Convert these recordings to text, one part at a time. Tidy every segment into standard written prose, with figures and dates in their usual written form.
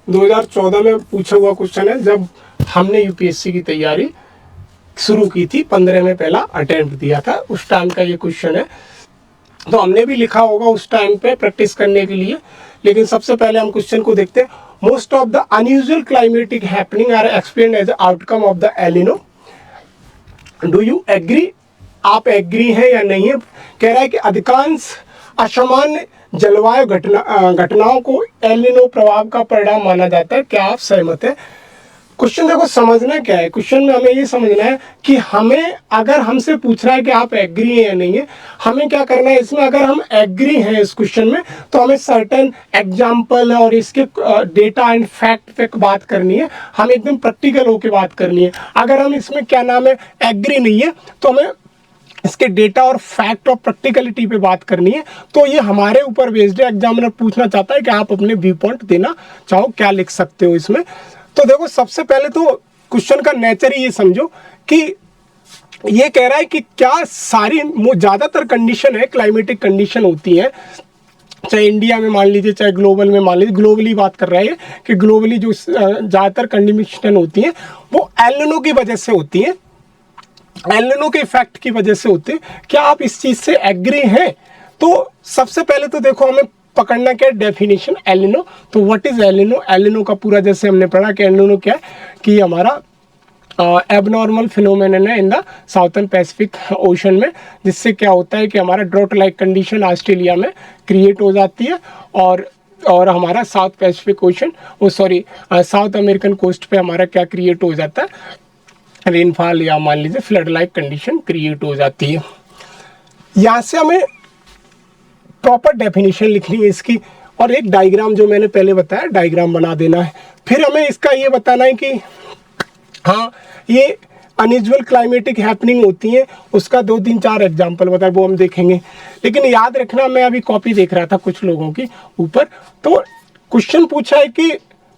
2014 में पूछा हुआ क्वेश्चन है, जब हमने यूपीएससी की तैयारी शुरू की थी, 15 में पहला अटेम्प्ट दिया था, उस टाइम का ये क्वेश्चन है। तो हमने भी लिखा होगा उस टाइम पे प्रैक्टिस करने के लिए, लेकिन सबसे पहले हम क्वेश्चन को देखते हैं। Most of the unusual climatic happening are explained as outcome of the El Nino. Do you agree? आप एग्री हैं या नहीं है? कह रहा है कि अधिकांश असामान्य जलवायु घटनाओं को एलिनो प्रभाव का परिणाम माना जाता है। क्या आप सहमत हैं? क्वेश्चन देखो समझना क्या है, क्वेश्चन में हमें ये समझना है कि हमें, अगर हमसे पूछ रहा है कि आप एग्री हैं या नहीं है, हमें क्या करना है इसमें। अगर हम एग्री हैं इस क्वेश्चन में, तो हमें सर्टेन एग्जाम्पल और इसके डेटा एंड फैक्ट पे बात करनी है, हम एकदम प्रैक्टिकल होकर बात करनी है। अगर हम इसमें क्या नाम है एग्री नहीं है, तो हमें इसके डेटा और फैक्ट और प्रैक्टिकलिटी पे बात करनी है। तो ये हमारे ऊपर बेस्ड है। एग्जामिनर पूछना चाहता है कि आप अपने व्यू पॉइंट देना चाहो, क्या लिख सकते हो इसमें। तो देखो सबसे पहले तो क्वेश्चन का नेचर ही ये समझो कि ये कह रहा है कि क्या सारी ज़्यादातर कंडीशन है, क्लाइमेटिक कंडीशन होती है, चाहे इंडिया में मान लीजिए चाहे ग्लोबल में मान लीजिए, ग्लोबली बात कर रहा है कि ग्लोबली जो ज़्यादातर कंडीशन होती है वो एलिनो की वजह से होती है, एलिनो के इफेक्ट की वजह से होते हैं। क्या आप इस चीज़ से एग्री हैं? तो सबसे पहले तो देखो हमें पकड़ना क्या है डेफिनेशन एलिनो। तो व्हाट इज एलिनो? एलिनो का पूरा जैसे हमने पढ़ा कि एलिनो क्या है कि हमारा एबनॉर्मल फिनोमेनन है in the southern Pacific ocean में, जिससे क्या होता है कि हमारा ड्रॉट लाइक कंडीशन ऑस्ट्रेलिया में क्रिएट हो जाती है और हमारा south Pacific ocean south American coast पे हमारा क्या क्रिएट हो जाता है, रेनफॉल या मान लीजिए फ्लड लाइक कंडीशन क्रिएट हो जाती है। यहाँ से हमें प्रॉपर डेफिनेशन लिखनी है इसकी, और एक डायग्राम जो मैंने पहले बताया डायग्राम बना देना है। फिर हमें इसका ये बताना है कि हाँ ये अनयूजुअल क्लाइमेटिक हैपनिंग होती है, उसका 2 3 4 एग्जाम्पल बताए, वो हम देखेंगे। लेकिन याद रखना, मैं अभी कॉपी देख रहा था कुछ लोगों की ऊपर, तो क्वेश्चन पूछा है कि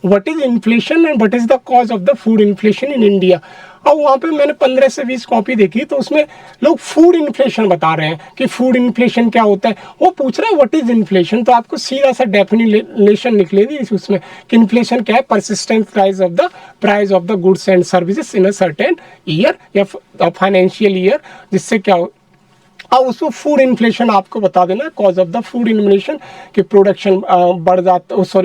what is inflation and what is the cause of the food inflation in India. और वहाँ पे मैंने 15 से 20 कॉपी देखी, तो उसमें लोग फूड इन्फ्लेशन बता रहे हैं कि फूड इन्फ्लेशन क्या होता है। वो पूछ रहा है व्हाट इज इन्फ्लेशन, तो आपको सीधा सा डेफिनेशन लिख लेगी उसमें कि इन्फ्लेशन क्या है, persistent price of the goods and services in a certain year या फाइनेंशियल ईयर, जिससे क्या हो। अब उसको फूड इन्फ्लेशन आपको बता देना, cause of the food inflation कि प्रोडक्शन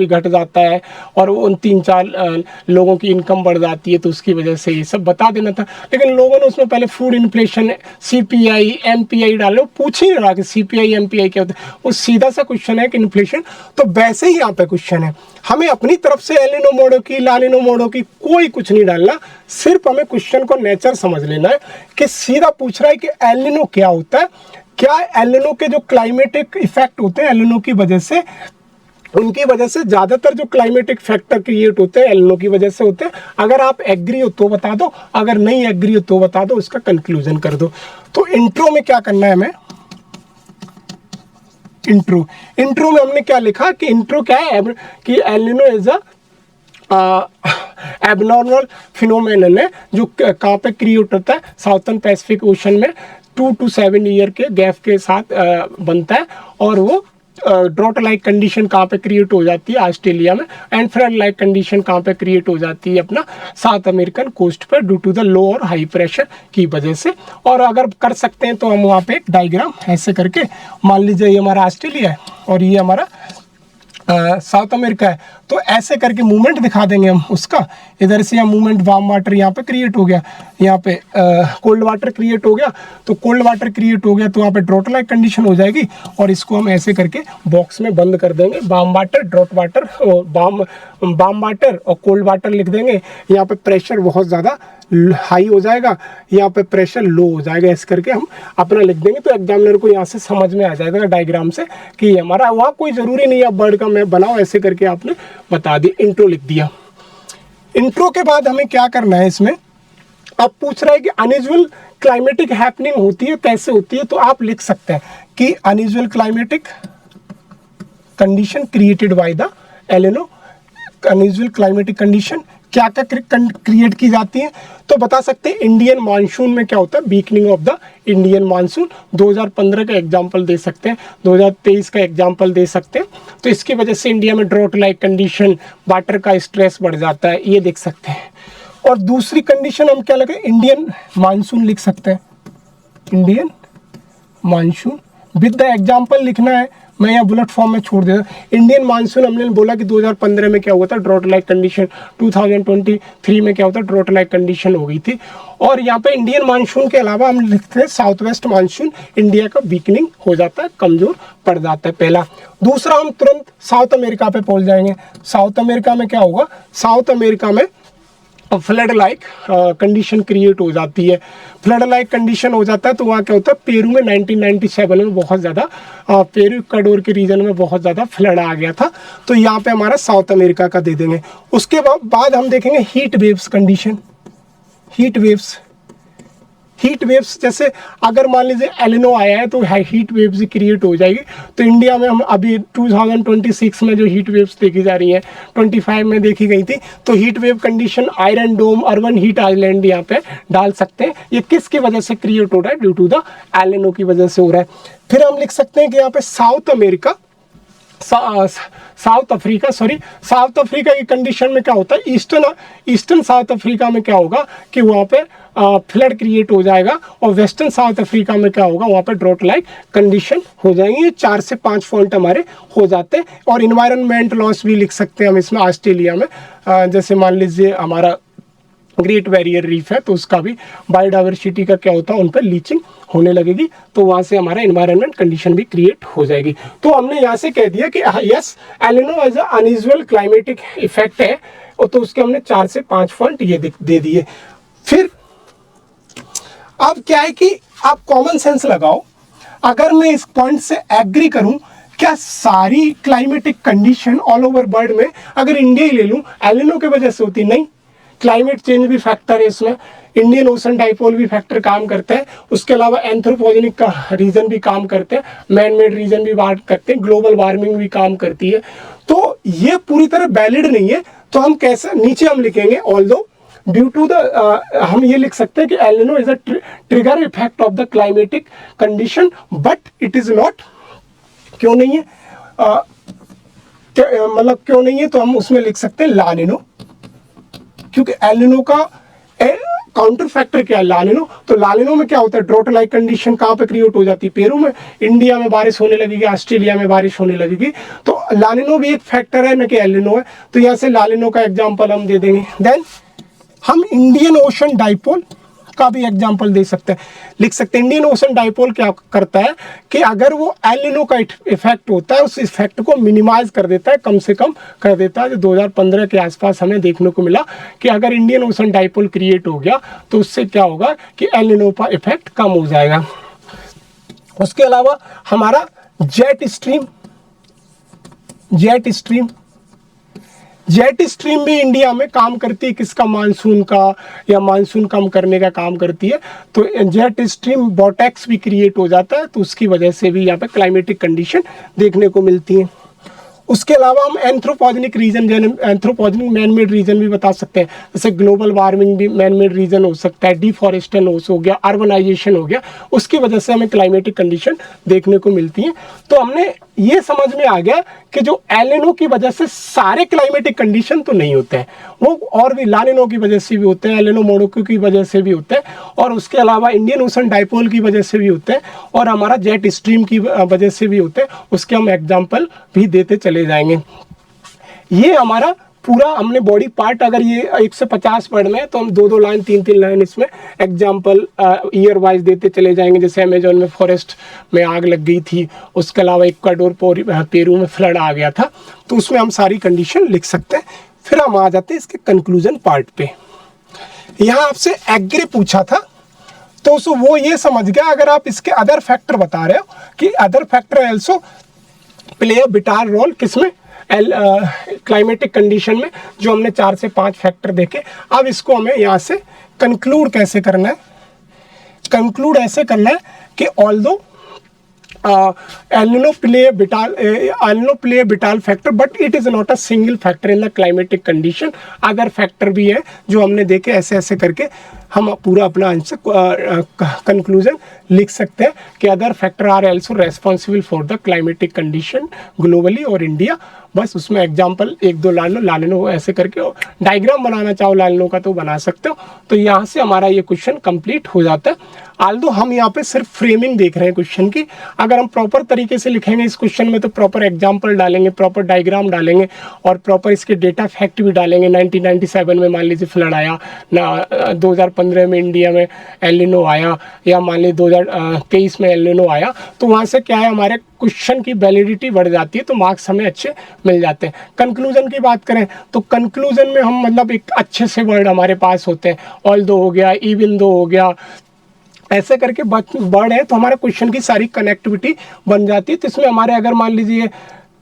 घट जाता है और उन 3-4 लोगों की इनकम बढ़ जाती है, तो उसकी वजह से ये सब बता देना था। लेकिन लोगों ने उसमें पहले फूड इन्फ्लेशन CPI MPI डाले, पूछ ही नहीं रहा कि CPI MPI क्या होता है, वो सीधा सा क्वेश्चन है कि इन्फ्लेशन। तो वैसे ही यहाँ पे क्वेश्चन है, हमें अपनी तरफ से एलिनो मोडो की लालिनो मोडो की कोई कुछ नहीं डालना, सिर्फ हमें क्वेश्चन को नेचर समझ लेना है कि सीधा पूछ रहा है कि एलिनो क्या होता है। क्या एलिनो के जो क्लाइमेटिक इफेक्ट होते हैं एलिनो की वजह से, उनकी वजह से ज़्यादातर जो क्लाइमेटिक फैक्टर क्रिएट होते हैं एलिनो की वजह से होते हैं। अगर आप एग्री हो तो बता दो, अगर नहीं एग्री हो तो बता दो, इसका कंक्लूजन कर दो। तो इंट्रो में क्या करना है हमें, इंट्रो में हमने क्या लिखा कि इंट्रो क्या है कि एलिनो इज अ एबनॉर्मल फिनोमेनन है जो कहाँ पे क्रिएट होता है, साउथर्न पैसिफिक ओशन में 2 to 7 ईयर के गैप के साथ बनता है। और वो ड्रॉट लाइक कंडीशन कहाँ पे क्रिएट हो जाती है ऑस्ट्रेलिया में, एंड फ्लड लाइक कंडीशन कहाँ पे क्रिएट हो जाती है अपना साउथ अमेरिकन कोस्ट पर ड्यू टू द लो और हाई प्रेशर की वजह से। और अगर कर सकते हैं तो हम वहाँ पे एक डायग्राम ऐसे करके, मान लीजिए ये हमारा ऑस्ट्रेलिया है और ये हमारा साउथ अमेरिका है, तो ऐसे करके मूवमेंट दिखा देंगे हम उसका। इधर से यहाँ मूवमेंट वार्म वाटर यहाँ पे क्रिएट हो गया, यहाँ पे कोल्ड वाटर क्रिएट हो गया, तो कोल्ड वाटर क्रिएट हो गया तो यहाँ पे ड्रॉट लाइक कंडीशन हो जाएगी, और इसको हम ऐसे करके बॉक्स में बंद कर देंगे, warm water, drought water, warm water और कोल्ड वाटर लिख देंगे। यहाँ पे प्रेशर बहुत ज़्यादा हाई हो जाएगा, यहाँ पे प्रेशर लो हो जाएगा, इस करके हम अपना लिख देंगे। तो एग्जामिनर को यहाँ से समझ में आ जाएगा डायग्राम से कि हमारा, वहाँ कोई ज़रूरी नहीं है बर्ड का मैं बनाओ, ऐसे करके आपने बता दी, इंट्रो लिख दिया। इंट्रो के बाद हमें क्या करना है इसमें, अब पूछ रहा है कि अनयूजुअल क्लाइमेटिक हैपनिंग होती है, कैसे होती है, तो आप लिख सकते हैं कि unusual climatic condition created by the एलिनो। Unusual climatic condition क्या क्या क्रिएट की जाती है, तो बता सकते हैं इंडियन मानसून में क्या होता है, weakening of the Indian monsoon. 2015 का एग्जांपल दे सकते हैं, 2023 का एग्जांपल दे सकते हैं। तो इसकी वजह से इंडिया में ड्रॉट लाइक कंडीशन, वाटर का स्ट्रेस बढ़ जाता है, ये देख सकते हैं। और दूसरी कंडीशन हम क्या लगे, इंडियन मानसून लिख सकते हैं, Indian monsoon with the example लिखना है, मैं यहाँ बुलेट फॉर्म में छोड़ देता। इंडियन मानसून हमने बोला कि 2015 में क्या हुआ था, ड्रॉट लाइक कंडीशन, 2023 में क्या होता है, ड्रॉट लाइक कंडीशन हो गई थी। और यहाँ पे इंडियन मानसून के अलावा हम लिखते हैं साउथ वेस्ट मानसून, इंडिया का वीकनिंग हो जाता है, कमजोर पड़ जाता है, पहला। दूसरा हम तुरंत साउथ अमेरिका पे पहुंच जाएंगे। साउथ अमेरिका में क्या होगा, साउथ अमेरिका में फ्लड लाइक कंडीशन क्रिएट हो जाती है। फ्लड लाइक कंडीशन हो जाता है तो वहाँ क्या होता है, पेरू में 1997 में बहुत ज़्यादा, पेरू इक्वाडोर के रीजन में बहुत ज़्यादा फ्लड आ गया था। तो यहाँ पे हमारा साउथ अमेरिका का दे देंगे। उसके बाद हम देखेंगे heat waves condition. Heat waves जैसे अगर मान लीजिए एलिनो आया है तो हीट वेव्स क्रिएट हो जाएगी। तो इंडिया में हम अभी 2026 में जो हीट वेव्स देखी जा रही हैं, 25 में देखी गई थी। तो हीट वेव कंडीशन आयरन डोम, अर्बन हीट आइलैंड यहाँ पे डाल सकते हैं। ये किसकी वजह से क्रिएट हो रहा है, ड्यू टू द एलिनो की वजह से हो रहा है। फिर हम लिख सकते हैं कि यहाँ पे साउथ अफ्रीका की कंडीशन में क्या होता है, ईस्टर्न साउथ अफ्रीका में क्या होगा कि वहाँ पे फ्लड क्रिएट हो जाएगा, और वेस्टर्न साउथ अफ्रीका में क्या होगा, वहाँ पे ड्रॉट लाइक कंडीशन हो जाएंगे। 4 से 5 पॉइंट हमारे हो जाते हैं। और इन्वायरमेंट लॉस भी लिख सकते हैं हम इसमें। ऑस्ट्रेलिया में जैसे मान लीजिए हमारा ग्रेट बैरियर रीफ है, तो उसका भी बायोडाइवर्सिटी का क्या होता है, उन पर लीचिंग होने लगेगी, तो वहाँ से हमारा इन्वायरमेंट कंडीशन भी क्रिएट हो जाएगी। तो हमने यहाँ से कह दिया कि yes, El Nino as a unusual climatic effect है, और तो उसके हमने 4 से 5 पॉइंट ये दे दिए। फिर अब क्या है कि आप कॉमन सेंस लगाओ। अगर मैं इस पॉइंट से एग्री करूं, क्या सारी climatic condition all over world में अगर इंडिया ही ले लूं एलिनो की वजह से होती? नहीं, क्लाइमेट चेंज भी फैक्टर है इसमें, इंडियन ओशन डाइपोल भी फैक्टर काम करता है, उसके अलावा एंथ्रोपोजेनिक का रीजन भी काम करते हैं, मैन मेड रीजन भी बात करते हैं, ग्लोबल वार्मिंग भी काम करती है। तो ये पूरी तरह वैलिड नहीं है। तो हम कैसे, नीचे हम लिखेंगे ऑल्दो ड्यू टू द, हम ये लिख सकते हैं कि एलिनो is a trigger effect of the climatic condition, but it is not. क्यों नहीं है, मतलब क्यों नहीं है, तो हम उसमें लिख सकते हैं लानिनो, क्योंकि एलिनो का काउंटर फैक्टर क्या है, लानिनो। तो लानिनो में क्या होता है, ड्रॉट लाइक कंडीशन कहाँ पे क्रिएट हो जाती है, पेरू में। इंडिया में बारिश होने लगेगी, ऑस्ट्रेलिया में बारिश होने लगेगी। तो लानिनो भी एक फैक्टर है, न कि एलिनो है। तो यहाँ से लानिनो का एग्जाम्पल हम दे देंगे। देन हम इंडियन ओशन डाइपोल का भी एग्जाम्पल दे सकते हैं, लिख सकते हैं। इंडियन ओशन डाइपोल क्या करता है कि अगर वो एलिनो का इफेक्ट होता है, उस इफेक्ट को मिनिमाइज कर देता है, कम से कम कर देता है। जो 2015 के आसपास हमें देखने को मिला कि अगर इंडियन ओशन डाइपोल क्रिएट हो गया तो उससे क्या होगा कि एलिनो का इफेक्ट कम हो जाएगा। उसके अलावा हमारा जेट स्ट्रीम भी इंडिया में काम करती है, किसका, मानसून का, या मानसून कम करने का काम करती है। तो जेट स्ट्रीम वॉर्टेक्स भी क्रिएट हो जाता है, तो उसकी वजह से भी यहाँ पे क्लाइमेटिक कंडीशन देखने को मिलती है। उसके अलावा हम एंथ्रोपोजेनिक मैन मेड रीजन भी बता सकते हैं, जैसे ग्लोबल वार्मिंग भी मैन मेड रीजन हो सकता है, डिफॉरेस्टेशन हो गया, अर्बनाइजेशन हो गया, उसकी वजह से हमें क्लाइमेटिक कंडीशन देखने को मिलती है। तो हमने ये समझ में आ गया कि जो एलिनो की वजह से सारे क्लाइमेटिक कंडीशन तो नहीं होते हैं, वो और भी लानिनो की वजह से भी होते हैं, एलिनो मोडोक्यू की वजह से भी होते हैं, और उसके अलावा इंडियन ओशन डाइपोल की वजह से भी होते हैं, और हमारा जेट स्ट्रीम की वजह से भी होते हैं। उसके हम एग्जाम्पल भी देते चले जाएंगे। ये हमारा पूरा हमने बॉडी पार्ट, अगर ये 1 से 50 वर्ड में, तो हम 2-2 लाइन 3-3 लाइन इसमें एग्जाम्पल ईयर वाइज देते चले जाएंगे। जैसे अमेजोन में फॉरेस्ट में आग लग गई थी, उसके अलावा इक्वाडोर पेरू में फ्लड आ गया था, तो उसमें हम सारी कंडीशन लिख सकते हैं। फिर हम आ जाते हैं इसके कंक्लूजन पार्ट पे। यहाँ आपसे एग्री पूछा था, तो वो ये समझ गया, अगर आप इसके अदर फैक्टर बता रहे हो कि other factor also play a vital role, किसमें, क्लाइमेटिक कंडीशन में, जो हमने 4 से 5 फैक्टर देखे। अब इसको हमें यहाँ से कंक्लूड कैसे करना है, कंक्लूड ऐसे करना है कि although El Nino play a vital factor, but it is not a single factor in the climatic condition. Other factor भी है जो हमने देखे, ऐसे ऐसे करके हम पूरा अपना आंसर कंक्लूजन लिख सकते हैं कि other factor are also responsible for the climatic condition globally और इंडिया। बस उसमें एग्जाम्पल एक दो ला लेनो ऐसे करके, डायग्राम बनाना चाहो ला लेनो का तो बना सकते हो। तो यहाँ से हमारा ये क्वेश्चन कंप्लीट हो जाता है। आल्दो हम यहाँ पे सिर्फ फ्रेमिंग देख रहे हैं क्वेश्चन की, अगर हम प्रॉपर तरीके से लिखेंगे इस क्वेश्चन में तो प्रॉपर एग्जाम्पल डालेंगे, प्रॉपर डायग्राम डालेंगे और प्रॉपर इसके डेटा फैक्ट भी डालेंगे। 1997 में मान लीजिए फ्लड आया ना, 2015 में इंडिया में एल निनो आया, या मान लीजिए 2023 में एल निनो आया, तो वहाँ से क्या है हमारे क्वेश्चन की वैलिडिटी बढ़ जाती है, तो मार्क्स हमें अच्छे मिल जाते हैं। कंक्लूजन की बात करें तो कंक्लूजन में हम मतलब एक अच्छे से वर्ड हमारे पास होते हैं, ऑल्दो हो गया, इवन दो हो गया, ऐसे करके वर्ड है तो हमारे क्वेश्चन की सारी कनेक्टिविटी बन जाती है। तो इसमें हमारे अगर मान लीजिए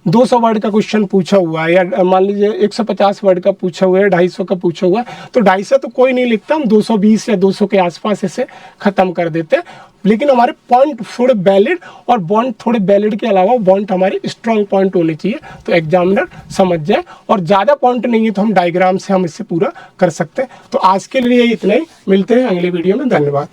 200 वर्ड का क्वेश्चन पूछा हुआ है, या मान लीजिए 150 वर्ड का पूछा हुआ है, 250 का पूछा हुआ है, तो 250 तो कोई नहीं लिखता, हम 220 या 200 के आसपास इसे ख़त्म कर देते हैं। लेकिन हमारे पॉइंट थोड़े वैलिड, और पॉइंट थोड़े वैलिड के अलावा पॉइंट हमारे स्ट्रॉन्ग पॉइंट होने चाहिए, तो एग्जामिनर समझ जाए। और ज़्यादा पॉइंट नहीं है तो हम डायग्राम से हम इसे पूरा कर सकते हैं। तो आज के लिए इतना ही, मिलते हैं अगले वीडियो में, धन्यवाद।